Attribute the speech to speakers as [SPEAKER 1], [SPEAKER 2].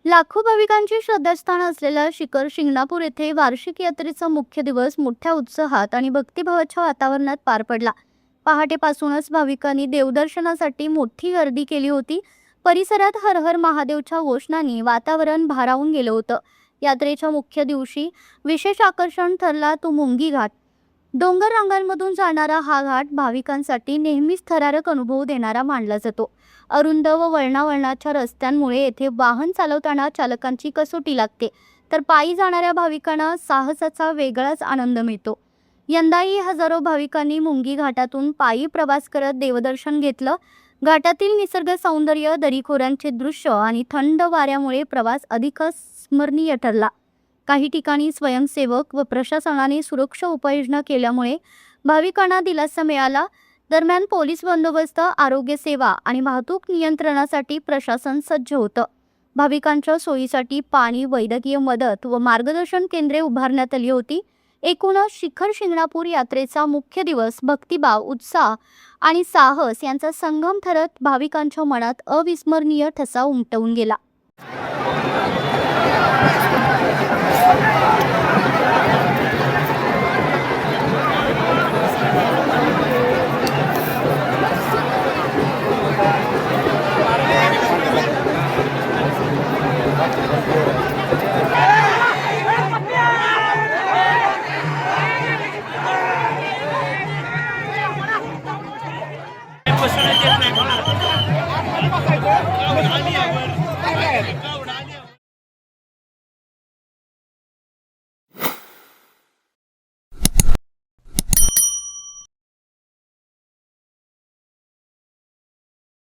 [SPEAKER 1] लाखो भाविकांची श्रद्धास्थान असलेल्या शिखर शिंगणापूर येथे वार्षिक यात्रेचा मुख्य दिवस मोठ्या उत्साहात आणि भक्तिभावाच्या वातावरणात पार पडला। पहाटेपासूनच भाविकांनी देवदर्शनासाठी मोठी गर्दी केली होती। परिसरात हर हर महादेवच्या घोषणांनी वातावरण भारावून गेलं होतं। यात्रेच्या मुख्य दिवशी विशेष आकर्षण ठरला तो मुंगी घाट। डोंगर रांगांमधून जाणारा हा घाट भाविकांसाठी नेहमीच थरारक अनुभव देणारा मानला जातो। अरुंद व वळणावळणाच्या रस्त्यांमुळे येथे वाहन चालवताना चालकांची कसोटी लागते, तर पायी जाणाऱ्या भाविकांना साहसाचा वेगळाच आनंद मिळतो। यंदाही हजारो भाविकांनी मुंगी घाटातून पायी प्रवास करत देवदर्शन घेतलं। घाटातील निसर्ग सौंदर्य, दरीखोऱ्यांचे दृश्य आणि थंड वाऱ्यामुळे प्रवास अधिकच स्मरणीय ठरला। काही ठिकाणी स्वयंसेवक व प्रशासनाने सुरक्षा उपाययोजना केल्यामुळे भाविकांना दिलासा मिळाला। दरम्यान पोलीस बंदोबस्त, आरोग्य सेवा आणि वाहतूक नियंत्रणासाठी प्रशासन सज्ज होतं। भाविकांच्या सोयीसाठी पाणी, वैद्यकीय मदत व मार्गदर्शन केंद्रे उभारण्यात आली होती। एकूणच शिखर शिंगणापूर यात्रेचा मुख्य दिवस भक्तिभाव, उत्साह आणि साहस यांचा संगम ठरत भाविकांच्या मनात अविस्मरणीय ठसा उमटवून गेला।